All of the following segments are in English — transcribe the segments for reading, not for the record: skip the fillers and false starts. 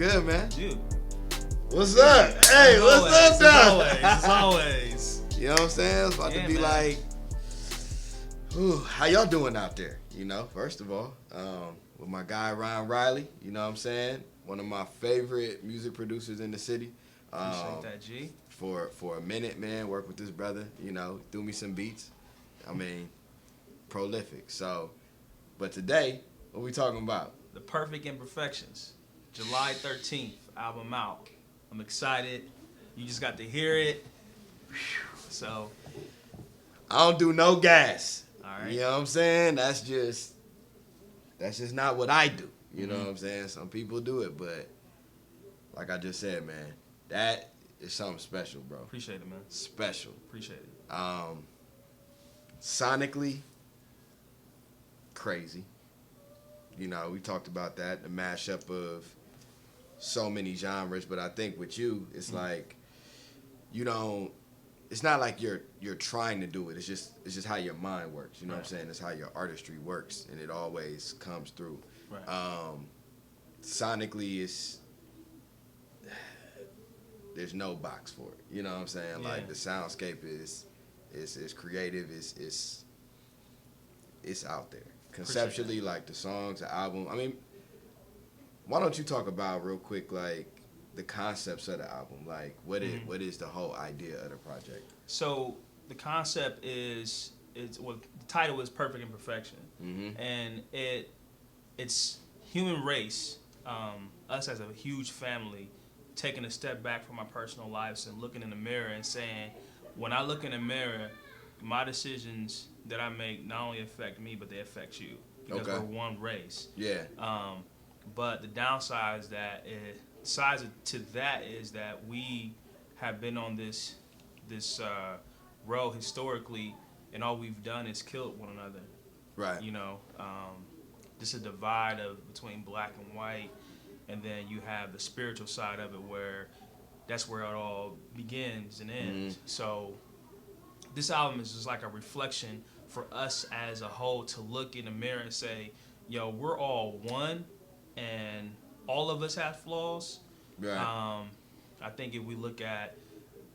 good, man? Dude. What's up? Hey, what's up, dog? As always. You know what I'm saying? It's about to be man. like, how y'all doing out there? You know, first of all, with my guy Ryan Riley, you know what I'm saying? One of my favorite music producers in the city. Appreciate that, G. For a minute, man, worked with this brother, you know, threw me some beats. I mean, prolific. So, but today, what we talking about? The Perfect Imperfections. July 13th, album out. I'm excited. You just got to hear it. So, I don't do no gas. all right. You know what I'm saying? That's just not what I do. You know what I'm saying? Some people do it, but like I just said, man, that is something special, bro. Appreciate it, man. Special. Appreciate it. Sonically, crazy. You know, we talked about that, the mashup of so many genres, but I think with you, it's like you don't. It's not like you're trying to do it. It's just how your mind works. You know what I'm saying? It's how your artistry works, and it always comes through. Right. Sonically, there's no box for it. You know what I'm saying? Yeah. Like the soundscape is creative. It's out there. Conceptually, like the songs, the album. I mean, why don't you talk about real quick, like the concepts of the album? Like, what is the whole idea of the project? So the concept is the title is Perfect Imperfection, and it's human race, us as a huge family, taking a step back from our personal lives and looking in the mirror and saying, when I look in the mirror, my decisions that I make not only affect me, but they affect you because we're one race. Yeah. But the downside to that is that we have been on this road historically, and all we've done is killed one another. Right. You know, just a divide between black and white, and then you have the spiritual side of it where that's where it all begins and ends. So this album is just like a reflection for us as a whole to look in the mirror and say, yo, we're all one, and all of us have flaws. Right. I think if we look at,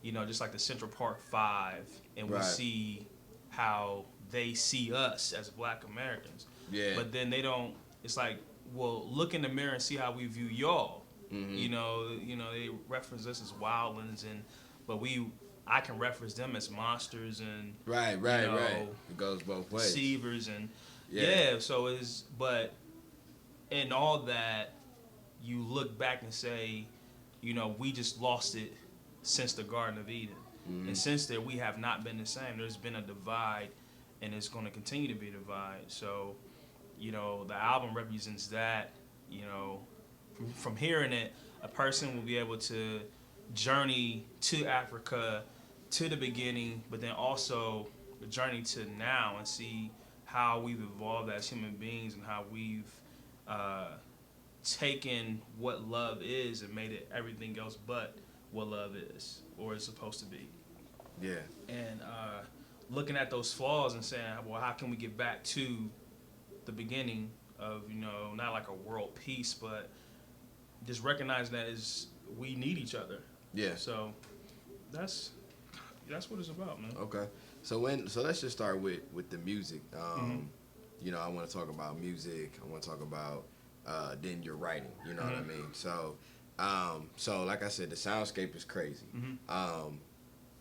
you know, just like the Central Park 5, and we see how they see us as Black Americans. Yeah. But then they don't. It's like, well, look in the mirror and see how we view y'all. You know, they reference us as wildlings, but I can reference them as monsters and right. It goes both ways. Deceivers and so but in all that, you look back and say, you know, we just lost it since the Garden of Eden, and since then we have not been the same. There's been a divide, and it's going to continue to be a divide. So, you know, the album represents that. You know, from hearing it, a person will be able to journey to Africa, to the beginning, but then also the journey to now and see how we've evolved as human beings and how we've taken what love is and made it everything else but what love is or is supposed to be. Yeah. And looking at those flaws and saying, well, how can we get back to the beginning of, you know, not like a world peace, but just recognize that we need each other. Yeah. So that's what it's about, man. Okay. So let's just start with the music. You know, I want to talk about music. I want to talk about then your writing. You know what I mean? So like I said, the soundscape is crazy.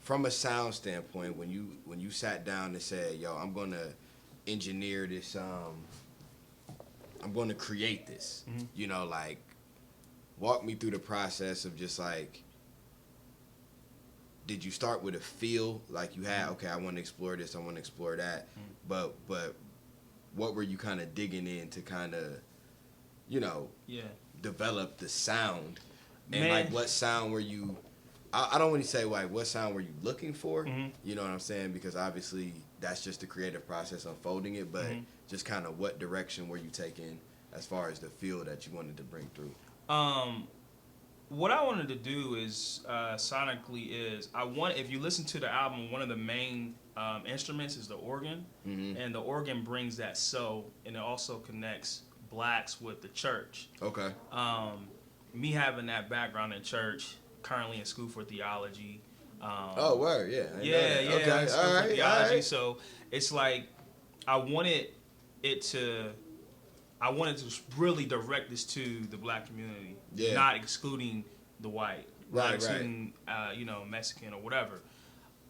From a sound standpoint, when you sat down and said, "Yo, I'm gonna engineer this. I'm going to create this." You know, like, walk me through the process of just like, did you start with a feel like you had? Okay, I want to explore this. I want to explore that. But what were you kind of digging in to kind of, you know, develop the sound? And like, what sound were you? I don't want to say like what sound were you looking for. You know what I'm saying? Because obviously that's just the creative process unfolding it. But just kind of what direction were you taking as far as the feel that you wanted to bring through? What I wanted to do is sonically is if you listen to the album, one of the main instruments is the organ, and the organ brings that and it also connects blacks with the church. Okay. me having that background in church, currently in school for theology. Oh, word, yeah. Yeah. Okay, School all for right, theology. all right. So it's like I wanted it to. I wanted to really direct this to the black community, not excluding the white, not excluding Mexican or whatever,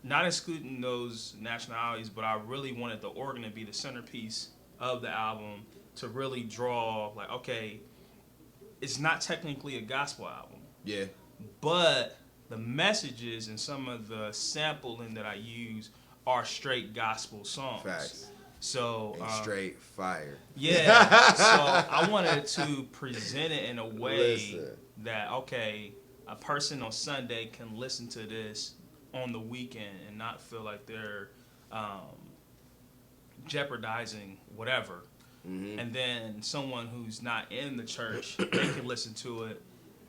not excluding those nationalities, but I really wanted the organ to be the centerpiece of the album to really draw like, okay, it's not technically a gospel album, but the messages and some of the sampling that I use are straight gospel songs. Facts. So straight fire. Yeah. So I wanted to present it in a way that, okay, a person on Sunday can listen to this on the weekend and not feel like they're jeopardizing whatever. Mm-hmm. And then someone who's not in the church, they can listen to it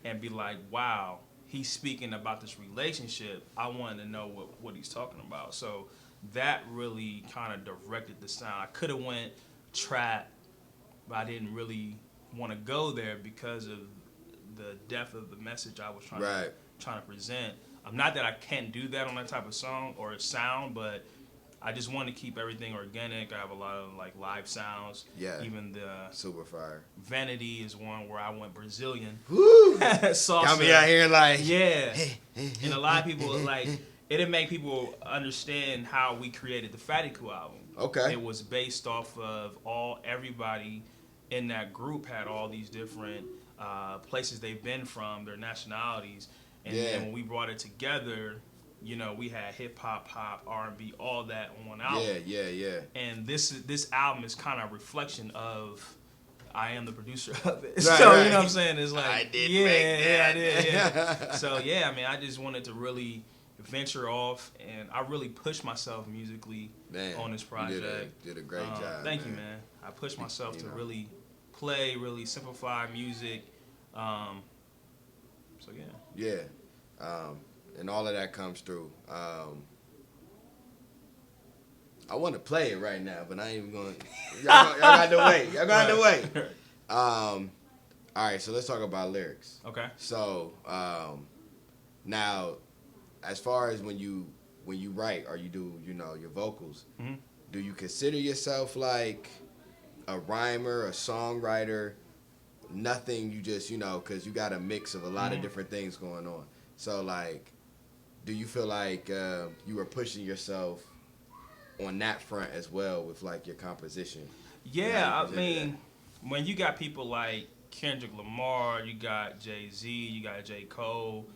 and be like, wow, he's speaking about this relationship. I wanted to know what he's talking about. So that really kind of directed the sound. I could have went trap, but I didn't really want to go there because of the depth of the message I was trying to present. Not that I can't do that on that type of song or sound, but I just want to keep everything organic. I have a lot of like live sounds. Yeah. Even the super fire. Vanity is one where I went Brazilian. Woo! Salsa. Got me out here like And a lot of people like it didn't make people understand how we created the Fatiku album. Okay. It was based off of everybody in that group had all these different places they've been from, their nationalities, and then when we brought it together, we had hip hop, pop, R&B, all that on one album. Yeah. And this album is kind of a reflection of I am the producer of it. Right, so right. You know what I'm saying? It's like I did make that. I did. Yeah. So I mean, I just wanted to really venture off, and I really pushed myself musically on this project. You did a great job. Thank you, man. I pushed myself to really play, really simplify music. So yeah. And all of that comes through. I want to play it right now, but I ain't even going to. Y'all got to wait. Y'all got to wait. All right, so let's talk about lyrics. Okay. So now, as far as when you write or you do, your vocals, mm-hmm. do you consider yourself like a rhymer, a songwriter? Nothing, you just, because you got a mix of a lot of different things going on. So, like, do you feel like you were pushing yourself on that front as well with, like, your composition? Yeah, I mean, when you got people like Kendrick Lamar, you got Jay-Z, you got J. Cole,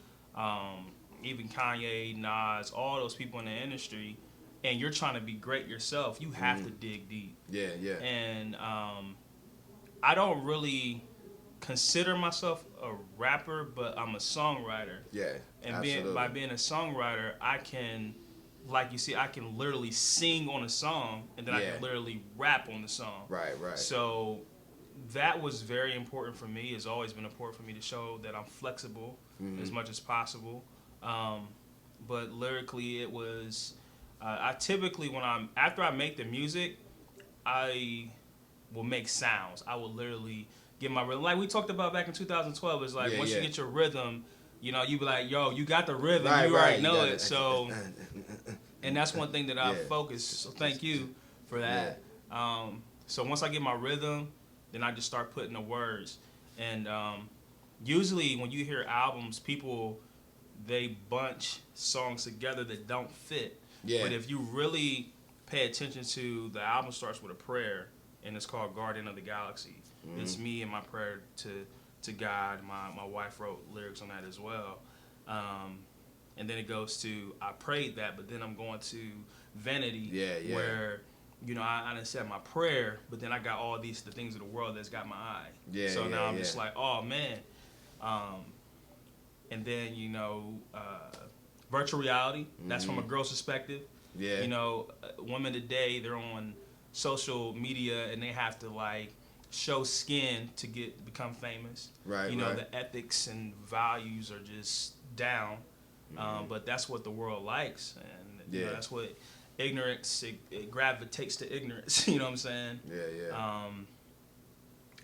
even Kanye, Nas, all those people in the industry, and you're trying to be great yourself, you have to dig deep. Yeah. And I don't really consider myself a rapper, but I'm a songwriter. Yeah, and absolutely. By being a songwriter, I can, like you see, I can literally sing on a song, and then I can literally rap on the song. Right. So that was very important for me. It's always been important for me to show that I'm flexible as much as possible. But lyrically, it was. I typically, after I make the music, I will make sounds. I will literally get my rhythm. Like we talked about back in 2012, it's like once you get your rhythm, you be like, yo, you got the rhythm. You already know it. So, and that's one thing that I focus. So thank you for that. Yeah. So once I get my rhythm, then I just start putting the words. And usually when you hear albums, people, they bunch songs together that don't fit. Yeah. But if you really pay attention to, the album starts with a prayer, and it's called Guardian of the Galaxy. Mm-hmm. It's me and my prayer to God. My wife wrote lyrics on that as well. And then it goes to, I prayed that, but then I'm going to Vanity, where, I done said my prayer, but then I got all the things of the world that's got my eye. So now I'm just like, oh, man. And then, virtual reality, that's from a girl's perspective. Yeah. Women today, they're on social media and they have to like show skin to become famous. Right. The ethics and values are just down. But that's what the world likes, and that's what ignorance, it gravitates to ignorance. You know what I'm saying? Yeah.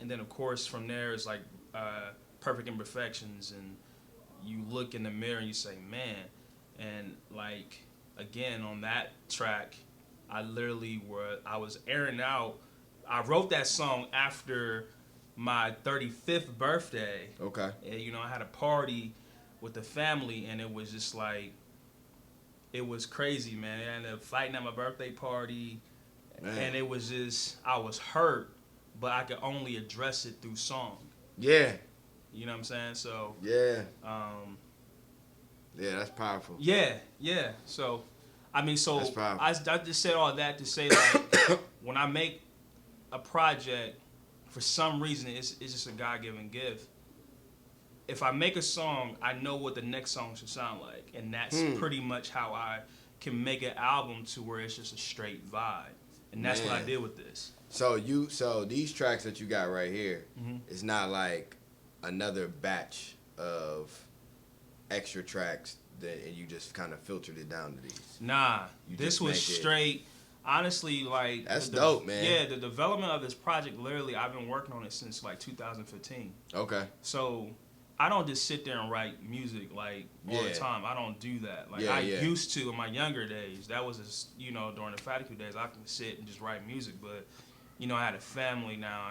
And then of course from there is like perfect imperfections, and you look in the mirror and you say, man. And like again on that track, I was airing out. I wrote that song after my 35th birthday. Okay. And, I had a party with the family, and it was just like, it was crazy, man. I ended up fighting at my birthday party, man. And it was just, I was hurt, but I could only address it through song. Yeah. You know what I'm saying? So. Yeah. Yeah, that's powerful. Yeah. So, that's powerful. I just said all that to say, like, when I make a project, for some reason, it's just a God-given gift. If I make a song, I know what the next song should sound like, and that's pretty much how I can make an album to where it's just a straight vibe, and that's what I did with this. So these tracks that you got right here, it's not like another batch of extra tracks and you just kind of filtered it down to these. Nah, this was straight. Honestly, like, that's dope, man. Yeah, the development of this project, literally, I've been working on it since like 2015. Okay. So I don't just sit there and write music like all the time. I don't do that. Like I used to in my younger days. That was just, during the Fatigue days, I can sit and just write music. But I had a family now.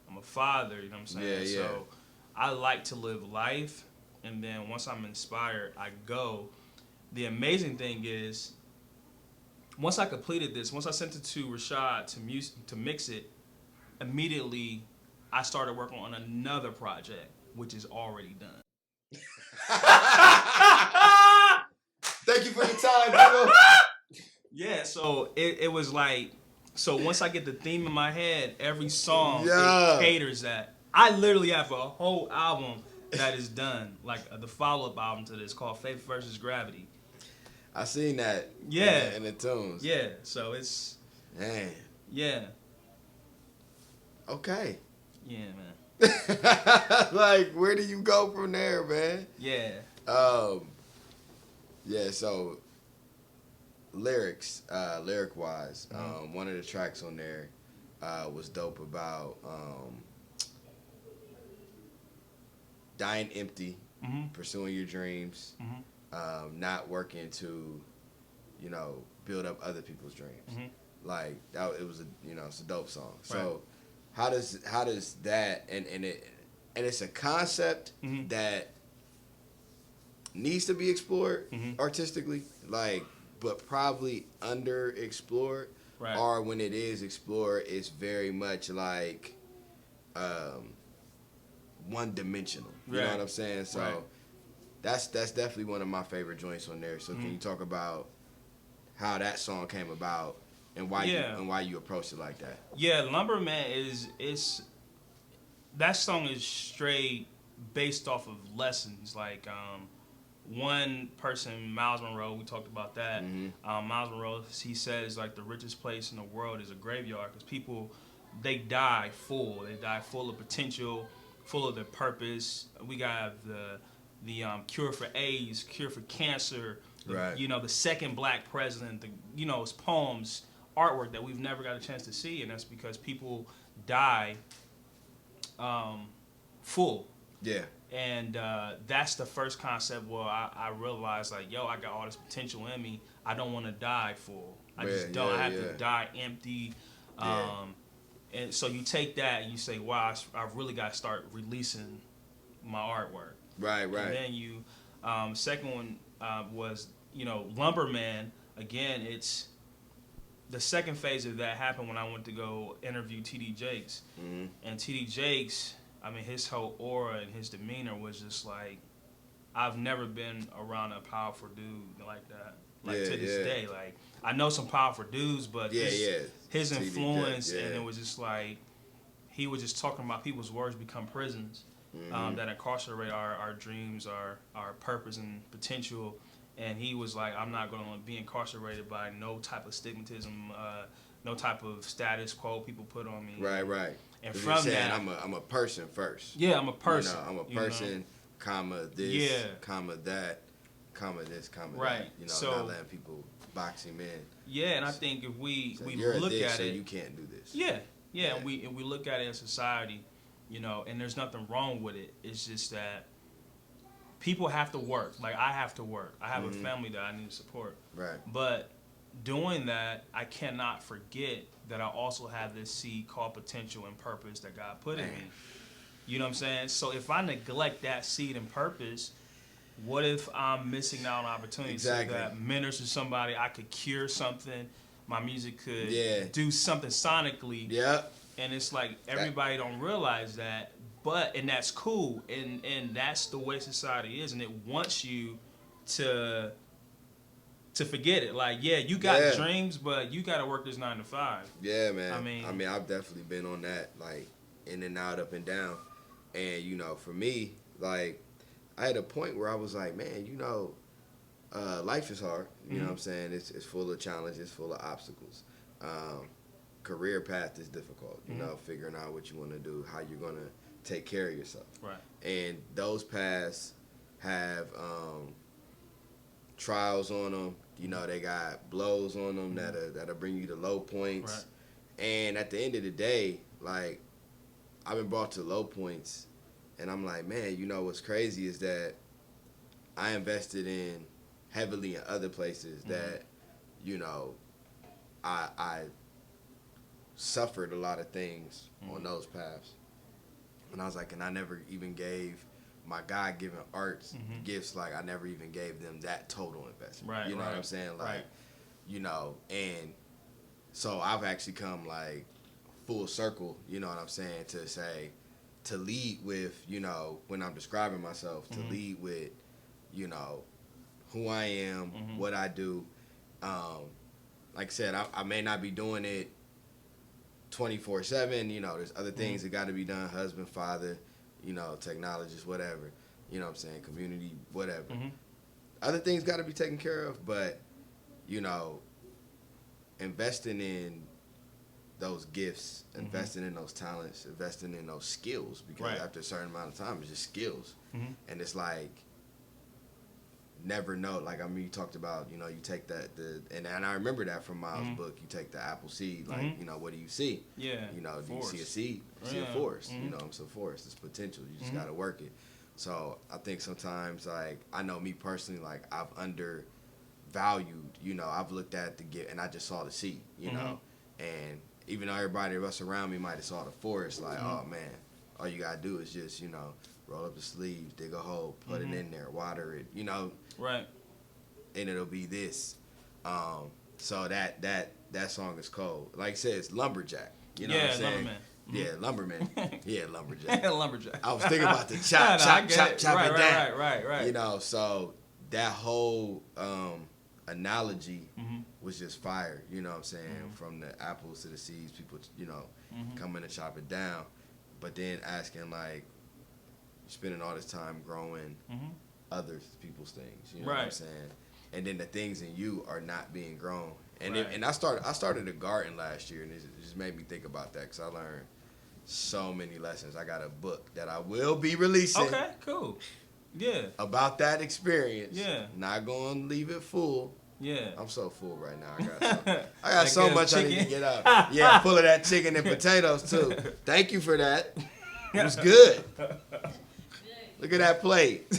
I'm a father. You know what I'm saying? Yeah. So I like to live life, and then once I'm inspired, I go. The amazing thing is, once I completed this, once I sent it to Rashad to mix it, immediately I started working on another project, which is already done. Thank you for your time, bro. Yeah, so it was like, so once I get the theme in my head, every song it caters that. I literally have a whole album that is done, like the follow-up album to this called Faith versus Gravity. I seen that. Yeah. In the tunes. Yeah. So it's. Man. Yeah. Okay. Yeah, man. Like, where do you go from there, man? Yeah. Yeah. So, lyric wise, one of the tracks on there was dope about dying empty, pursuing your dreams. Not working to, build up other people's dreams. Like that, it was it's a dope song. Right. So, how does that and it's a concept that needs to be explored artistically, like, but probably underexplored. Right. Or when it is explored, it's very much like one dimensional. You know what I'm saying? So. Right. That's definitely one of my favorite joints on there. So can you talk about how that song came about and why you approached it like that? Yeah, Lumberman is that song is straight based off of lessons. Like one person, Miles Monroe, we talked about that. Miles Monroe, he says like the richest place in the world is a graveyard because people, they die full. They die full of potential, full of their purpose. We got the cure for AIDS, cure for cancer, the second black president, his poems, artwork that we've never got a chance to see, and that's because people die full. Yeah. And that's the first concept where I realized, like, I got all this potential in me. I don't want to die full. I just don't. I have to die empty. And so you take that and you say, wow, I really got to start releasing my artwork. Right. And then you, second one was, Lumberman. Again, it's the second phase of that happened when I went to go interview T.D. Jakes. And T.D. Jakes, his whole aura and his demeanor was just like, I've never been around a powerful dude like that. Like to this day, like I know some powerful dudes, but his influence, and it was just like he was just talking about people's words become prisons. That incarcerate our dreams, our purpose and potential. And he was like, I'm not going to be incarcerated by no type of stigmatism, no type of status quo people put on me. Right. And from that, I'm a person first. Yeah, I'm a person. I'm a person, comma this, comma that, comma this, comma that. So, not letting people box him in. Yeah, and I think if we you're look a dick, at so it, you can't do this. Yeah. And we look at it in society. you know, and there's nothing wrong with it. It's just that people have to work. Like, I have to work. I have a family that I need to support. Right. But doing that, I cannot forget that I also have this seed called potential and purpose that God put in me. You know what I'm saying? So if I neglect that seed and purpose, what if I'm missing out on opportunities so that mentors to somebody, I could cure something, my music could do something sonically. Yep. And it's like everybody don't realize that, and that's cool, and that's the way society is, and it wants you to forget it. Like, yeah, you got dreams, but you got to work this 9 to 5. Yeah, man. I mean, I've definitely been on that, like, in and out, up and down. And, you know, for me, like, I had a point where I was like, man, you know, life is hard. You know what I'm saying? It's full of challenges, full of obstacles. Career path is difficult, you know, figuring out what you want to do, how you're going to take care of yourself. Right. And those paths have trials on them. You know, they got blows on them that'll bring you to low points. Right. And at the end of the day, like, I've been brought to low points, and I'm like, man, you know what's crazy is that I invested in heavily in other places that, you know, I suffered a lot of things on those paths. And I was like, and I never even gave my God-given arts gifts, like, I never even gave them that total investment. Right, you know what I'm saying? Like, you know, and so I've actually come, like, full circle, you know what I'm saying, to say, to lead with, you know, when I'm describing myself, to lead with, you know, who I am, what I do. Like I said, I may not be doing it 24/7, you know, there's other things that got to be done, husband, father, you know, technologist, whatever, you know what I'm saying, community, whatever. Other things got to be taken care of, but, you know, investing in those gifts, investing in those talents, investing in those skills, because after a certain amount of time, it's just skills. And it's like, never know. Like, I mean, you talked about, you know, you take and I remember that from Miles' book, you take the apple seed, like, you know, what do you see? Yeah. You know, do you Forest. see a seed? You see a forest. You know, it's a forest. It's potential. You just got to work it. So I think sometimes, like, I know me personally, like, I've undervalued, you know, I've looked at the gift and I just saw the seed, you know, and even though everybody else around me might have saw the forest, like, oh man, all you gotta do is just, you know, roll up the sleeves, dig a hole, put it in there, water it, you know, right, and it'll be this. So that song is cold. Like I said, it's lumberjack. You know what I'm saying? Lumberman. Yeah, lumberman. Yeah, lumberjack. Lumberjack. I was thinking about the chop it down. Right. You know, so that whole analogy was just fire, you know what I'm saying? From the apples to the seeds, people, you know, come in and chop it down. But then asking, like, spending all this time growing other people's things, you know what I'm saying? And then the things in you are not being grown. And and I started a garden last year, and it just made me think about that, because I learned so many lessons. I got a book that I will be releasing. Okay, cool. Yeah. About that experience. Yeah. Not going to leave it full. Yeah. I'm so full right now. I got so much I need to get up. Yeah, full of that chicken and potatoes, too. Thank you for that. It was good. Look at that plate.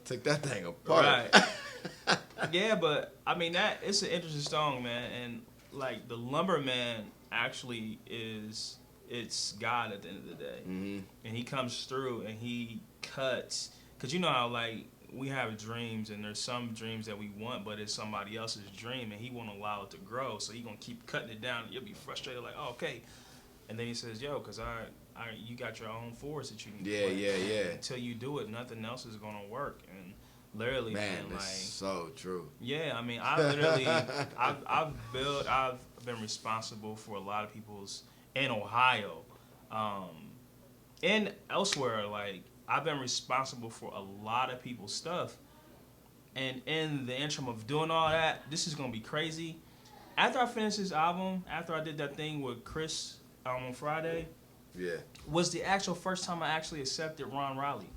Took that thing apart. Right. Yeah, but, I mean, it's an interesting song, man. And, like, the lumberman actually it's God at the end of the day. And he comes through and he cuts. Because you know how, like, we have dreams, and there's some dreams that we want, but it's somebody else's dream, and he won't allow it to grow. So he gonna keep cutting it down, and you'll be frustrated, like, oh, okay. And then he says, yo, because you got your own force that you can Yeah. Until you do it, nothing else is gonna work. And literally, man, like, so true. Yeah, I mean, I literally, I've been responsible for a lot of people's in Ohio, and elsewhere. Like, I've been responsible for a lot of people's stuff, and in the interim of doing all that, this is gonna be crazy. After I finished this album, after I did that thing with Chris on Friday, was the actual first time I actually accepted Ron Riley.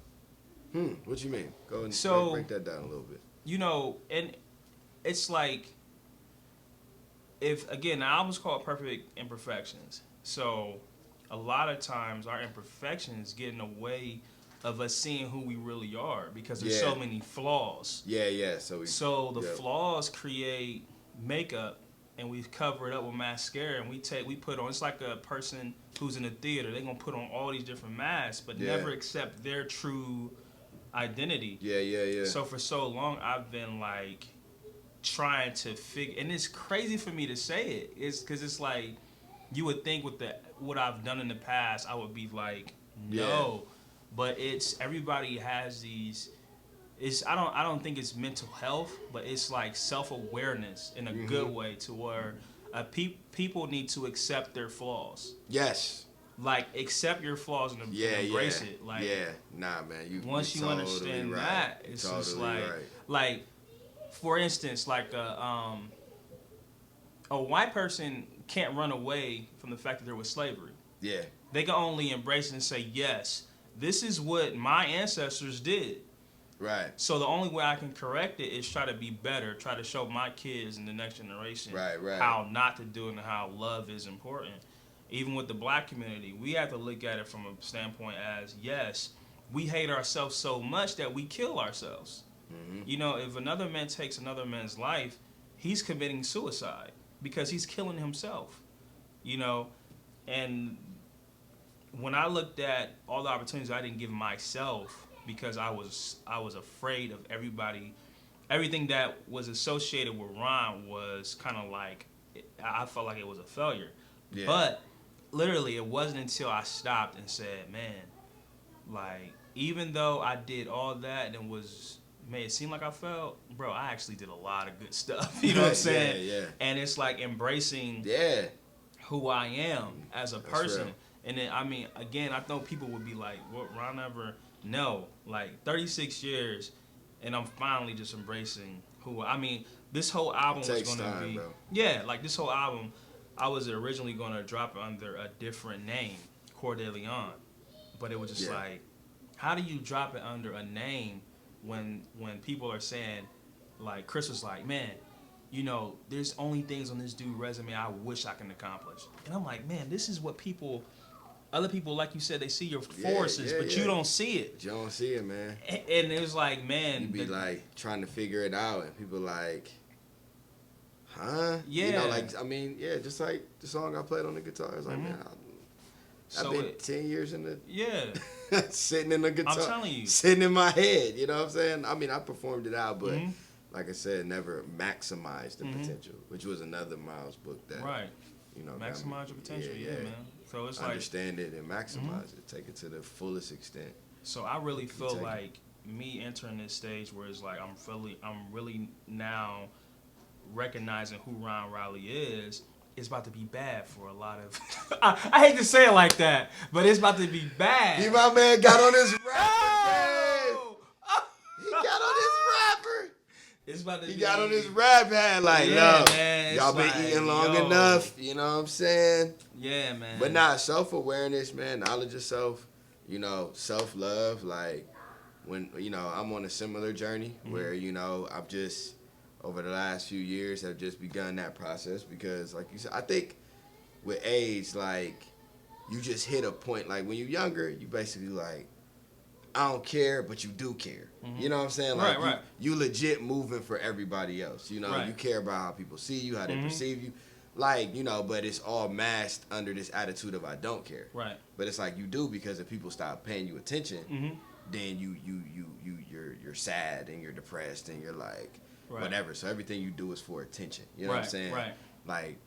What you mean? Go and break that down a little bit. You know, and it's like, if, again, the album's called Perfect Imperfections. So, a lot of times our imperfections get in the way of us seeing who we really are because there's so many flaws. Yeah. So the flaws create makeup, and we cover it up with mascara, and we put on. It's like a person who's in the theater. They're gonna put on all these different masks, but never accept their true identity. Yeah. So for so long, I've been like trying to figure, and it's crazy for me to say it. It's because it's like you would think with what I've done in the past, I would be like, no, but it's everybody has these. It's I don't think it's mental health, but it's like self-awareness in a good way to where people need to accept their flaws. Yes. Like accept your flaws and embrace it. Like nah, man. Once you totally understand that, it's totally just like for instance, like a white person can't run away from the fact that there was slavery. Yeah. They can only embrace it and say, yes, this is what my ancestors did. Right. So the only way I can correct it is try to be better, try to show my kids and the next generation how not to do it and how love is important. Even with the black community, we have to look at it from a standpoint as, yes, we hate ourselves so much that we kill ourselves. Mm-hmm. You know, if another man takes another man's life, he's committing suicide because he's killing himself. You know, and when I looked at all the opportunities I didn't give myself because I was afraid of everything that was associated with Ron was kind of like, I felt like it was a failure. Yeah. But literally, it wasn't until I stopped and said, man, like, even though I did all that and made it seem like I failed, bro, I actually did a lot of good stuff. You know what I'm saying? Yeah. And it's like embracing who I am as a person. And then, I mean, again, I know people would be like, what, Ron ever? No. Like, 36 years, and I'm finally just embracing this whole album was going to be... Bro. Yeah, like, this whole album, I was originally going to drop it under a different name, Cordeleon. But it was just like, how do you drop it under a name when people are saying, like, Chris was like, man, you know, there's only things on this dude's resume I wish I can accomplish. And I'm like, man, this is what other people, like you said, they see your forces, but you don't see it. You don't see it, man. And it was like, man. You be like trying to figure it out, and people like, huh? Yeah. You know, like, I mean, just like the song I played on the guitar. It's like, man, I've been 10 years in the... Yeah. sitting in the guitar. I'm telling you. Sitting in my head, you know what I'm saying? I mean, I performed it out, but like I said, never maximized the potential, which was another Miles book that... Right. You know, maximize your potential, man. So it's understand it and maximize it, take it to the fullest extent. So I really feel like me entering this stage where it's like I'm really now recognizing who Ron Riley is about to be bad for a lot of. I hate to say it like that, but it's about to be bad. My man got on his rapper game. He got on his rapper. It's about to he got on his rap hat like, no, man, y'all been eating long enough. You know what I'm saying? Yeah, man. But nah, self-awareness, man, knowledge of self, you know, self-love. Like, when, you know, I'm on a similar journey where, you know, I've just, over the last few years, have just begun that process because, like you said, I think with age, like, you just hit a point. Like, when you're younger, you basically like, I don't care, but you do care. You know what I'm saying? Like, you legit moving for everybody else. You know, you care about how people see you, how they perceive you. Like, you know, but it's all masked under this attitude of I don't care. Right. But it's like you do because if people stop paying you attention, then you're sad and you're depressed and you're like whatever. So everything you do is for attention. You know what I'm saying? Right. Like,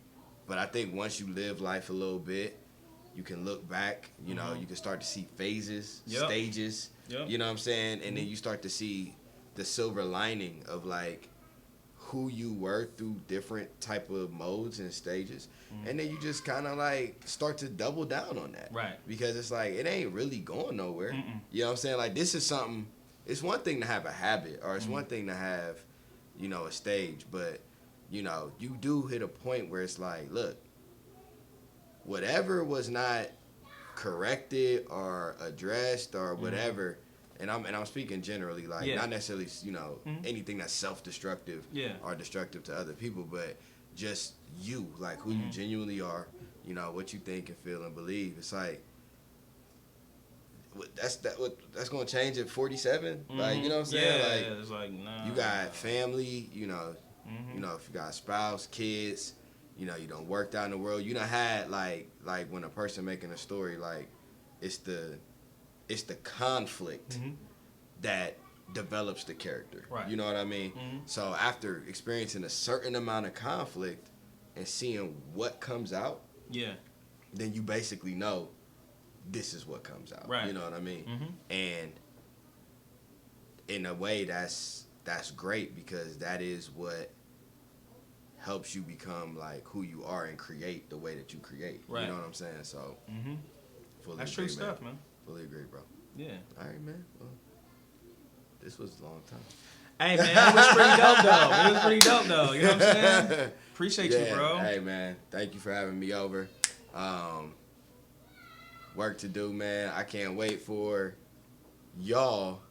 but I think once you live life a little bit, you can look back, you know, you can start to see phases, stages, you know what I'm saying? And then you start to see the silver lining of, like, who you were through different type of modes and stages. And then you just kind of, like, start to double down on that. Right. Because it's like, it ain't really going nowhere. You know what I'm saying? Like, this is something, it's one thing to have a habit, or it's one thing to have, you know, a stage. But, you know, you do hit a point where it's like, look, whatever was not corrected or addressed or whatever, and I'm speaking generally, like not necessarily, you know, anything that's self-destructive or destructive to other people, but just you, like who you genuinely are, you know, what you think and feel and believe. It's like, that's gonna change at 47. Like, you know what I'm saying? Yeah, like, it's like, nah. you got family, you know, Mm-hmm. you know, if you got a spouse, kids, you know, you done worked out in the world. You done had like when a person making a story, like it's the conflict Mm-hmm. that develops the character. Right. You know what I mean? Mm-hmm. So after experiencing a certain amount of conflict and seeing what comes out, Yeah. then you basically know this is what comes out. Right. You know what I mean? Mm-hmm. And in a way, that's great, because that is what helps you become like who you are and create the way that you create. Right. You know what I'm saying? So, fully That's agree, true man. stuff, man. Fully agree, bro. Yeah. All right, man. Well, this was a long time. Hey, man, it was pretty dope, though. It was pretty dope, though. You know what I'm saying? Appreciate you, bro. Hey, man. Thank you for having me over. Work to do, man. I can't wait for y'all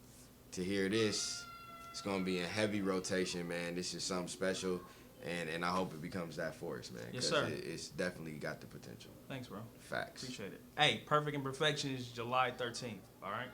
to hear this. It's going to be in heavy rotation, man. This is something special, and I hope it becomes that for us, man. Yes, sir. It's definitely got the potential. Thanks, bro. Facts. Appreciate it. Hey, Perfect Imperfection is July 13th, all right?